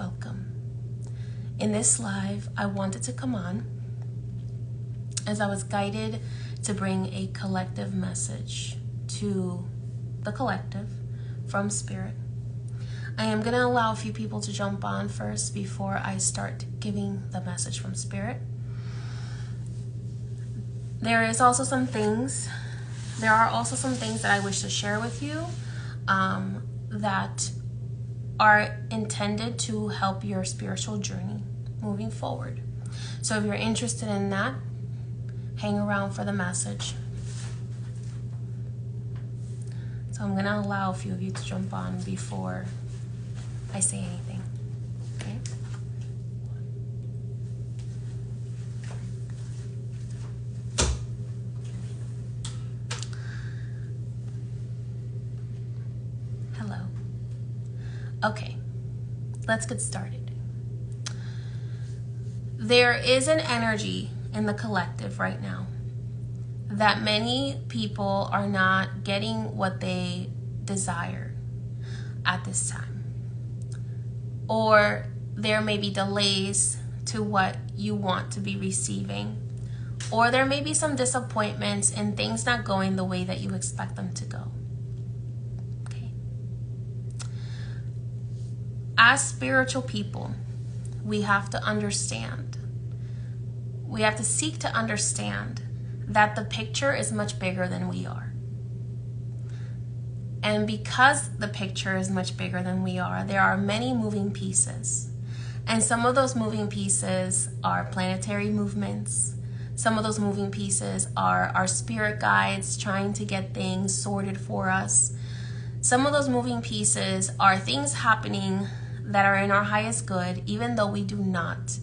welcome. In this live, I wanted to come on as I was guided to bring a collective message to the collective from Spirit. I am going to allow a few people to jump on first before I start giving the message from Spirit. There are also some things that I wish to share with you that are intended to help your spiritual journey moving forward. So if you're interested in that, hang around for the message. So I'm going to allow a few of you to jump on before I say anything. Okay? Hello. Okay, let's get started. There is an energy in the collective right now that many people are not getting what they desire at this time. Or there may be delays to what you want to be receiving. Or there may be some disappointments and things not going the way that you expect them to go. As spiritual people, we have to understand. We have to seek to understand that the picture is much bigger than we are. And because the picture is much bigger than we are, there are many moving pieces. And some of those moving pieces are planetary movements. Some of those moving pieces are our spirit guides trying to get things sorted for us. Some of those moving pieces are things happening that are in our highest good, even though we do not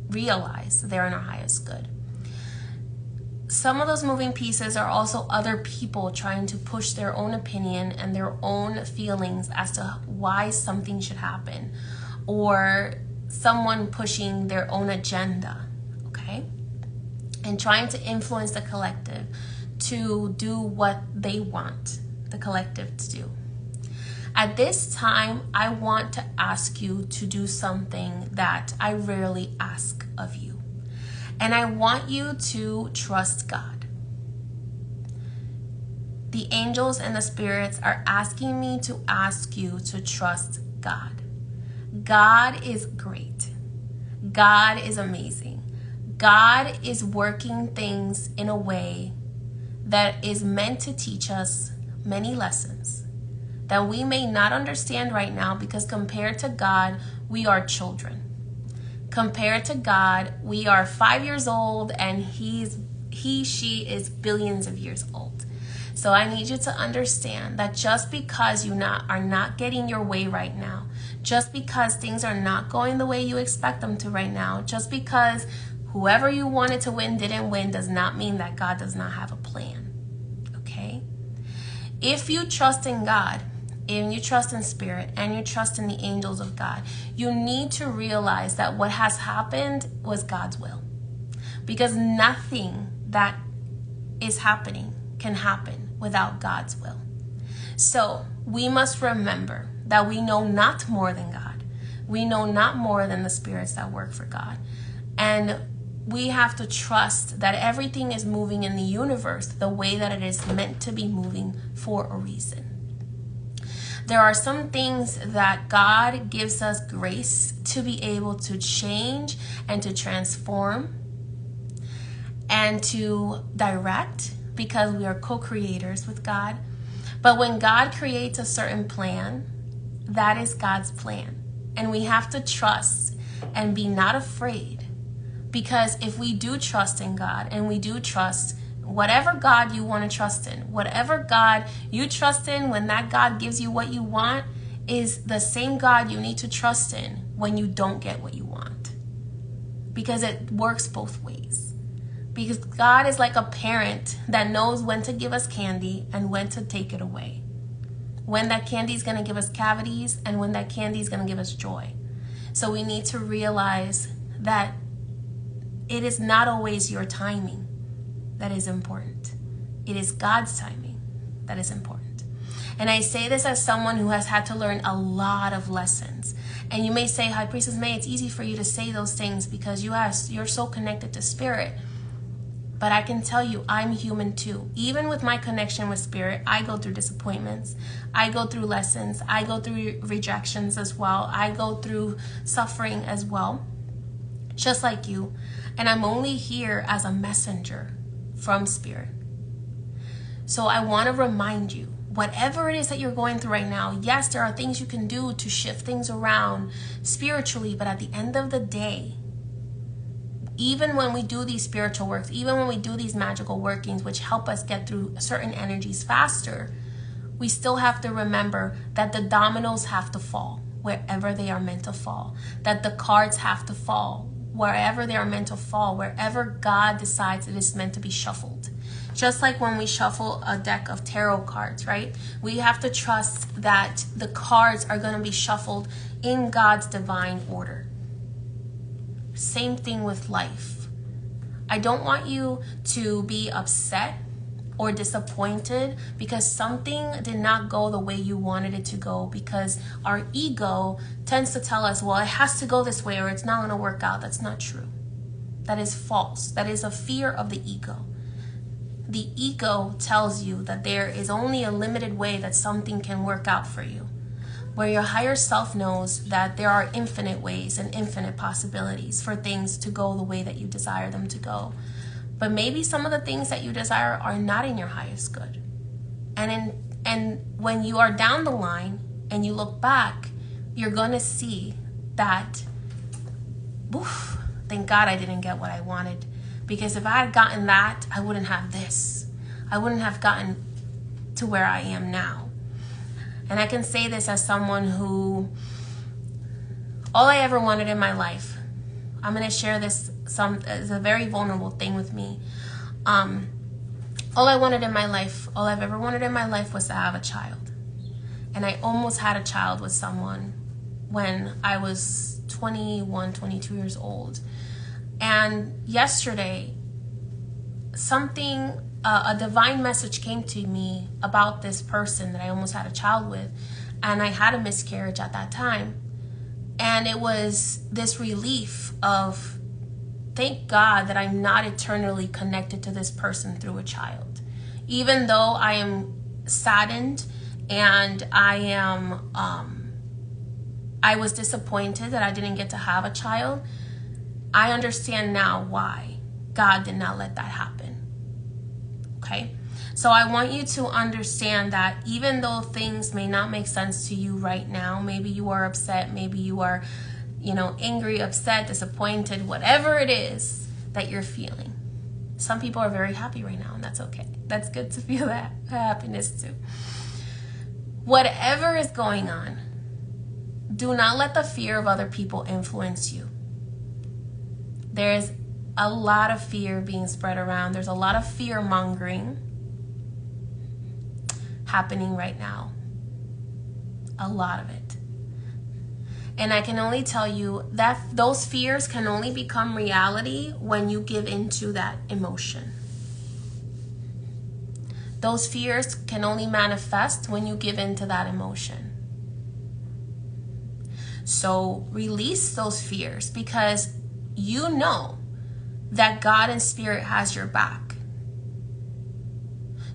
realize they're in our highest good. Some of those moving pieces are also other people trying to push their own opinion and their own feelings as to why something should happen, or someone pushing their own agenda, okay? And trying to influence the collective to do what they want the collective to do. At this time, I want to ask you to do something that I rarely ask of you. And I want you to trust God. The angels and the spirits are asking me to ask you to trust God. God is great. God is amazing. God is working things in a way that is meant to teach us many lessons that we may not understand right now, because compared to God, we are children. Compared to God, we are 5 years old and she is billions of years old. So I need you to understand that just because you are not getting your way right now, just because things are not going the way you expect them to right now, just because whoever you wanted to win didn't win, does not mean that God does not have a plan. Okay? If you trust in God, and you trust in Spirit, and you trust in the angels of God, you need to realize that what has happened was God's will. Because nothing that is happening can happen without God's will. So we must remember that we know not more than God. We know not more than the spirits that work for God. And we have to trust that everything is moving in the universe the way that it is meant to be moving for a reason. There are some things that God gives us grace to be able to change and to transform and to direct, because we are co-creators with God. But when God creates a certain plan, that is God's plan. And we have to trust and be not afraid. Because if we do trust in God, and we do trust whatever God you want to trust in, whatever God you trust in when that God gives you what you want, is the same God you need to trust in when you don't get what you want. Because it works both ways. Because God is like a parent that knows when to give us candy and when to take it away. When that candy is going to give us cavities and when that candy is going to give us joy. So we need to realize that it is not always your timing that is important. It is God's timing that is important. And I say this as someone who has had to learn a lot of lessons. And you may say, High Priestess May, it's easy for you to say those things because you're so connected to spirit. But I can tell you, I'm human too. Even with my connection with spirit, I go through disappointments. I go through lessons. I go through rejections as well. I go through suffering as well, just like you. And I'm only here as a messenger from spirit. So I want to remind you, whatever it is that you're going through right now, yes, there are things you can do to shift things around spiritually, but at the end of the day, even when we do these spiritual works, even when we do these magical workings, which help us get through certain energies faster, we still have to remember that the dominoes have to fall wherever they are meant to fall, that the cards have to fall wherever they are meant to fall, wherever God decides it is meant to be shuffled. Just like when we shuffle a deck of tarot cards, right? We have to trust that the cards are going to be shuffled in God's divine order. Same thing with life. I don't want you to be upset or disappointed because something did not go the way you wanted it to go, because our ego tends to tell us, well, it has to go this way or it's not going to work out. That's not true. That is false. That is a fear of the ego. The ego tells you that there is only a limited way that something can work out for you, where your higher self knows that there are infinite ways and infinite possibilities for things to go the way that you desire them to go. But maybe some of the things that you desire are not in your highest good. And when you are down the line and you look back, you're going to see that, oof, thank God I didn't get what I wanted. Because if I had gotten that, I wouldn't have this. I wouldn't have gotten to where I am now. And I can say this as someone who, all I ever wanted in my life, I'm going to share this, it's a very vulnerable thing with me. All I've ever wanted in my life was to have a child. And I almost had a child with someone when I was 21, 22 years old. And yesterday, a divine message came to me about this person that I almost had a child with, and I had a miscarriage at that time. And it was this relief of, thank God that I'm not eternally connected to this person through a child. Even though I am saddened and I was disappointed that I didn't get to have a child, I understand now why God did not let that happen. Okay? So I want you to understand that even though things may not make sense to you right now, maybe you are upset, maybe you are, angry, upset, disappointed, whatever it is that you're feeling. Some people are very happy right now, and that's okay. That's good to feel that happiness too. Whatever is going on, do not let the fear of other people influence you. There is a lot of fear being spread around. There's a lot of fear mongering happening right now. A lot of it. And I can only tell you that those fears can only become reality when you give into that emotion. Those fears can only manifest when you give into that emotion. So release those fears, because you know that God and Spirit has your back.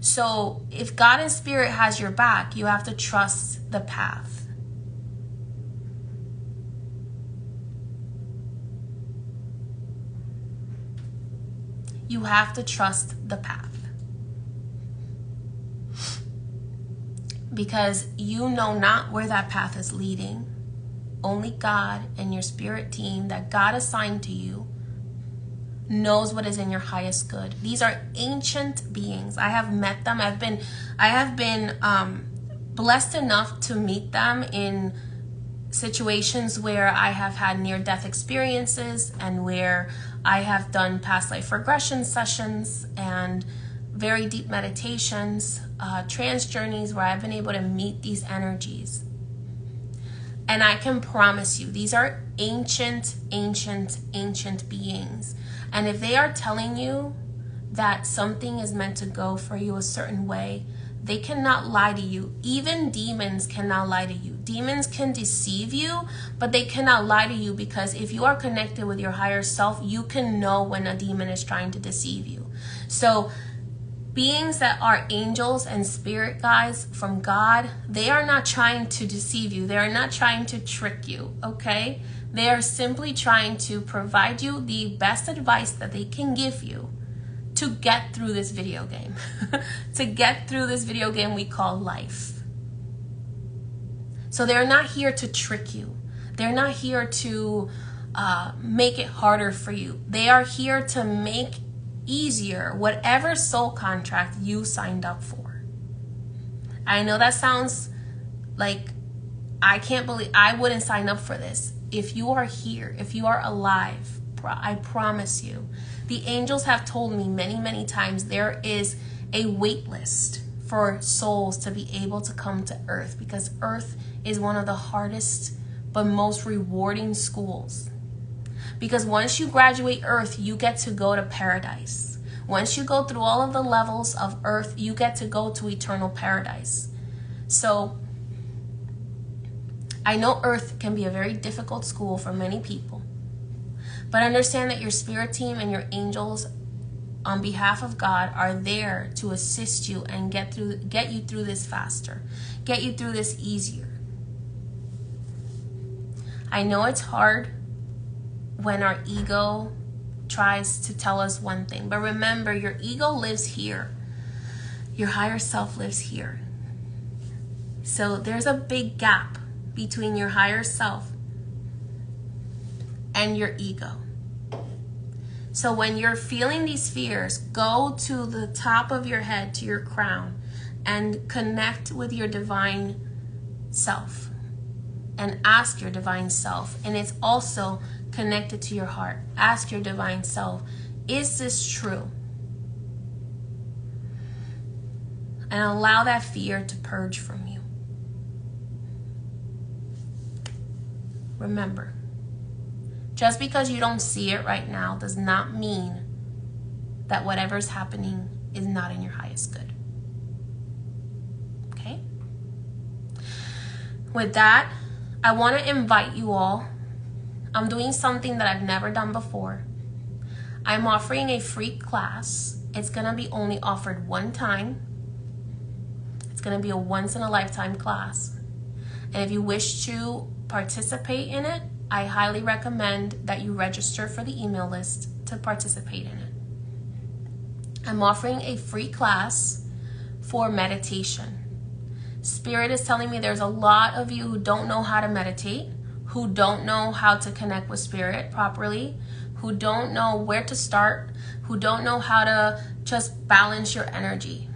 So if God and Spirit has your back, you have to trust the path. You have to trust the path. Because you know not where that path is leading. Only God and your spirit team that God assigned to you knows what is in your highest good. These are ancient beings. I have met them. I have been blessed enough to meet them in situations where I have had near-death experiences and where I have done past life regression sessions and very deep meditations, trance journeys where I've been able to meet these energies. And I can promise you, these are ancient, ancient, ancient beings. And if they are telling you that something is meant to go for you a certain way, They cannot lie to you. Even demons cannot lie to you. Demons can deceive you, but they cannot lie to you, because if you are connected with your higher self, you can know when a demon is trying to deceive you. So beings that are angels and spirit guides from God, they are not trying to deceive you. They are not trying to trick you, okay? They are simply trying to provide you the best advice that they can give you to get through this video game. To get through this video game we call life. So they're not here to trick you. They're not here to make it harder for you. They are here to make easier whatever soul contract you signed up for. I know that sounds like I can't believe I wouldn't sign up for this. If you are here, if you are alive, I promise you, the angels have told me many, many times there is a wait list for souls to be able to come to Earth, because Earth is one of the hardest but most rewarding schools. Because once you graduate Earth, you get to go to paradise. Once you go through all of the levels of Earth, you get to go to eternal paradise. So I know Earth can be a very difficult school for many people, but understand that your spirit team and your angels on behalf of God are there to assist you and get you through this faster, get you through this easier. I know it's hard when our ego tries to tell us one thing, but remember, your ego lives here. Your higher self lives here. So there's a big gap between your higher self and your ego. So when you're feeling these fears, go to the top of your head, to your crown, and connect with your divine self and ask your divine self. And it's also connected to your heart. Ask your divine self, is this true? And allow that fear to purge from you. Remember, just because you don't see it right now does not mean that whatever's happening is not in your highest good. Okay? With that, I want to invite you all. I'm doing something that I've never done before. I'm offering a free class. It's going to be only offered one time. It's going to be a once-in-a-lifetime class. And if you wish to participate in it, I highly recommend that you register for the email list to participate in it. I'm offering a free class for meditation. Spirit is telling me there's a lot of you who don't know how to meditate, who don't know how to connect with Spirit properly, who don't know where to start, who don't know how to just balance your energy.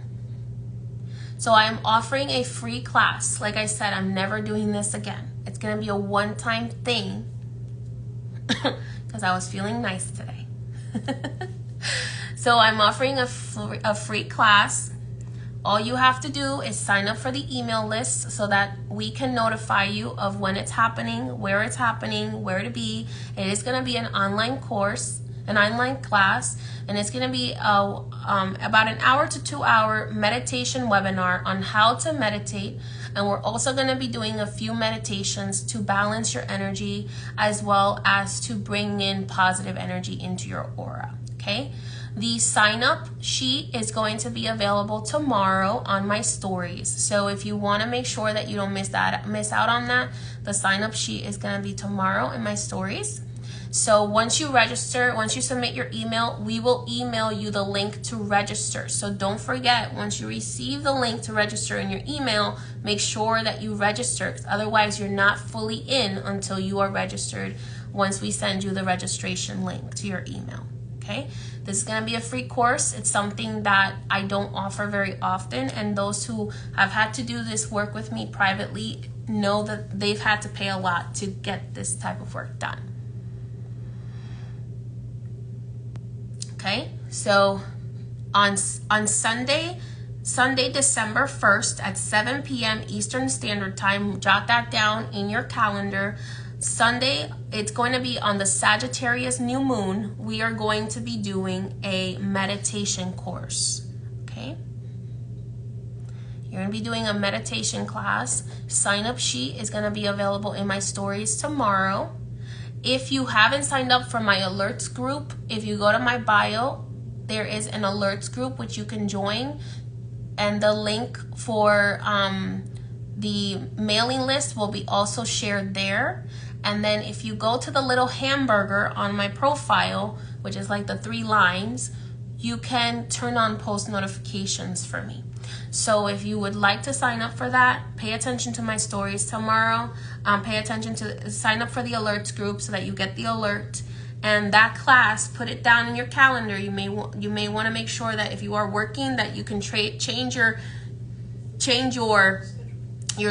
So I am offering a free class. Like I said, I'm never doing this again. It's going to be a one-time thing because I was feeling nice today. So I'm offering a free class. All you have to do is sign up for the email list so that we can notify you of when it's happening, where to be. It is going to be an online course, an online class, and it's going to be about an hour to 2 hour meditation webinar on how to meditate. And we're also going to be doing a few meditations to balance your energy as well as to bring in positive energy into your aura. Okay? The sign up sheet is going to be available tomorrow on my stories. So if you want to make sure that you don't miss out on that, the sign up sheet is going to be tomorrow in my stories. So once you register, once you submit your email, we will email you the link to register. So don't forget, once you receive the link to register in your email, make sure that you register, because otherwise you're not fully in until you are registered once we send you the registration link to your email. Okay? This is going to be a free course. It's something that I don't offer very often, and those who have had to do this work with me privately know that they've had to pay a lot to get this type of work done. Okay, so on Sunday, December 1st at 7 p.m. Eastern Standard Time, jot that down in your calendar. Sunday, it's going to be on the Sagittarius new moon. We are going to be doing a meditation course, okay? You're going to be doing a meditation class. Sign up sheet is going to be available in my stories tomorrow. If you haven't signed up for my alerts group, if you go to my bio, there is an alerts group which you can join, and the link for the mailing list will be also shared there. And then if you go to the little hamburger on my profile, which is like the 3 lines, you can turn on post notifications for me. So if you would like to sign up for that, pay attention to my stories tomorrow. Pay attention to sign up for the alerts group so that you get the alert. And that class, put it down in your calendar. You may want to make sure that if you are working, that you can change your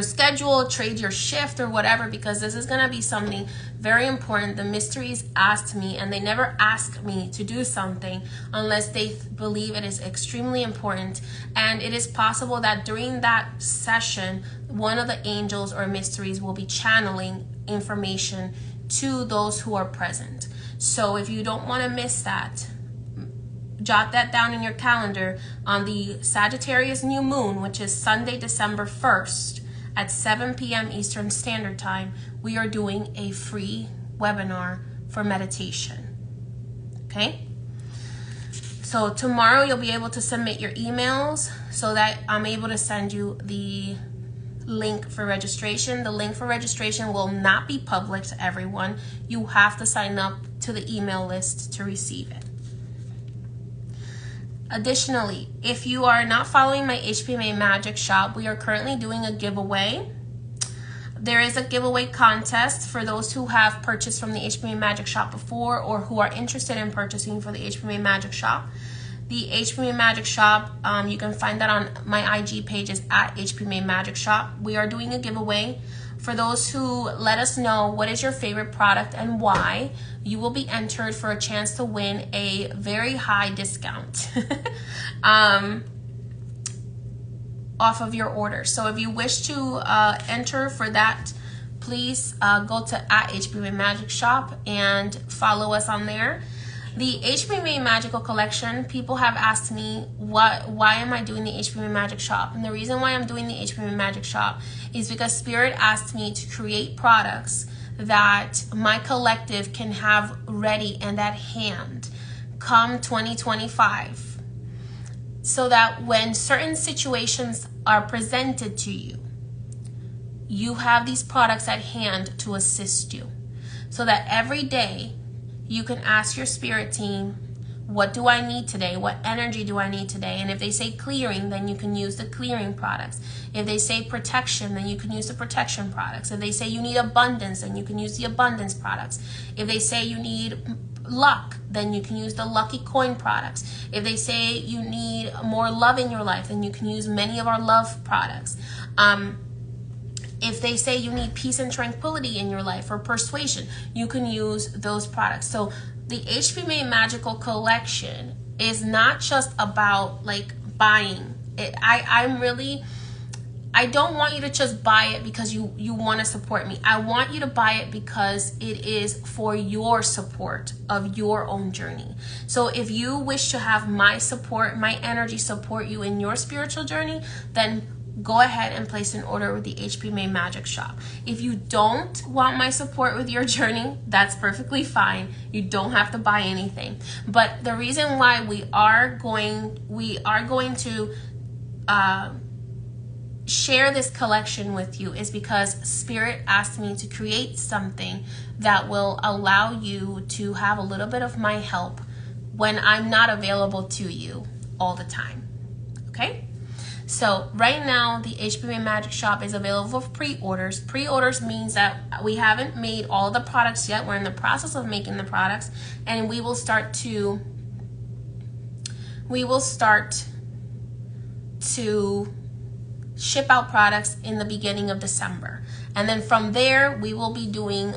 schedule, trade your shift or whatever, because this is going to be something very important. The mysteries asked me, and they never ask me to do something unless they believe it is extremely important. And it is possible that during that session, one of the angels or mysteries will be channeling information to those who are present. So if you don't want to miss that, jot that down in your calendar. On the Sagittarius new moon, which is Sunday, December 1st, at 7 p.m. Eastern Standard Time, we are doing a free webinar for meditation. Okay? So tomorrow you'll be able to submit your emails so that I'm able to send you the link for registration. The link for registration will not be public to everyone. You have to sign up to the email list to receive it. Additionally, if you are not following my HPMA Magic Shop, we are currently doing a giveaway. There is a giveaway contest for those who have purchased from the HPMA Magic Shop before or who are interested in purchasing for the HPMA Magic Shop. The HPMA Magic Shop, you can find that on my IG page, is at HPMA Magic Shop. We are doing a giveaway. For those who let us know what is your favorite product and why, you will be entered for a chance to win a very high discount off of your order. So if you wish to enter for that, please go to at HPMA Magic Shop and follow us on there. The HPMA Magical Collection, people have asked me, why am I doing the HPMA Magic Shop? And the reason why I'm doing the HPMA Magic Shop is because Spirit asked me to create products that my collective can have ready and at hand come 2025. So that when certain situations are presented to you, you have these products at hand to assist you. So that every day, you can ask your spirit team, what do I need today? What energy do I need today? And if they say clearing, then you can use the clearing products. If they say protection, then you can use the protection products. If they say you need abundance, then you can use the abundance products. If they say you need luck, then you can use the lucky coin products. If they say you need more love in your life, then you can use many of our love products. If they say you need peace and tranquility in your life or persuasion, you can use those products. So the HPMA Magical Collection is not just about like buying it. I don't want you to just buy it because you want to support me. I want you to buy it because it is for your support of your own journey. So if you wish to have my support, my energy support you in your spiritual journey, then go ahead and place an order with the HPMA Magic Shop. If you don't want my support with your journey, that's perfectly fine. You don't have to buy anything. But the reason why we are going to share this collection with you is because Spirit asked me to create something that will allow you to have a little bit of my help when I'm not available to you all the time. Okay? So right now, the HPMA Magic Shop is available for pre-orders. Pre-orders means that we haven't made all the products yet. We're in the process of making the products, and we will start to ship out products in the beginning of December. And then from there, we will be doing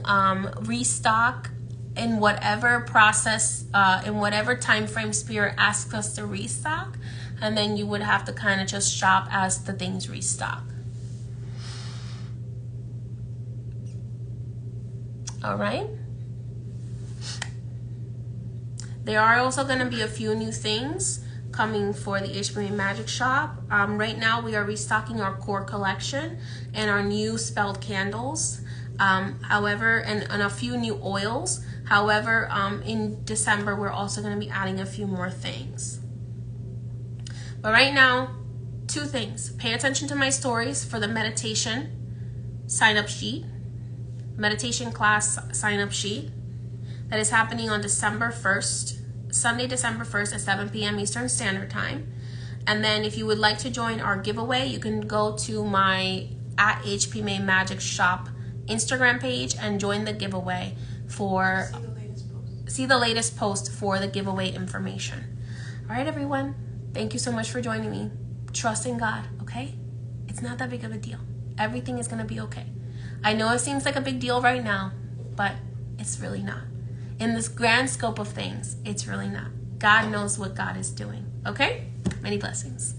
restock in whatever process, in whatever time frame Spirit asks us to restock. And then you would have to kind of just shop as the things restock. All right. There are also going to be a few new things coming for the HPMA Magic Shop. Right now we are restocking our core collection and our new spelled candles. However, and a few new oils. However, in December, we're also going to be adding a few more things. But right now, 2 things. Pay attention to my stories for the meditation sign-up sheet, meditation class sign-up sheet that is happening on December 1st, Sunday, December 1st at 7 p.m. Eastern Standard Time. And then if you would like to join our giveaway, you can go to my @HPMA Magic Shop Instagram page and join the giveaway for see the latest post for the giveaway information. All right, everyone. Thank you so much for joining me. Trust in God, okay? It's not that big of a deal. Everything is going to be okay. I know it seems like a big deal right now, but it's really not. In this grand scope of things, it's really not. God knows what God is doing, okay? Many blessings.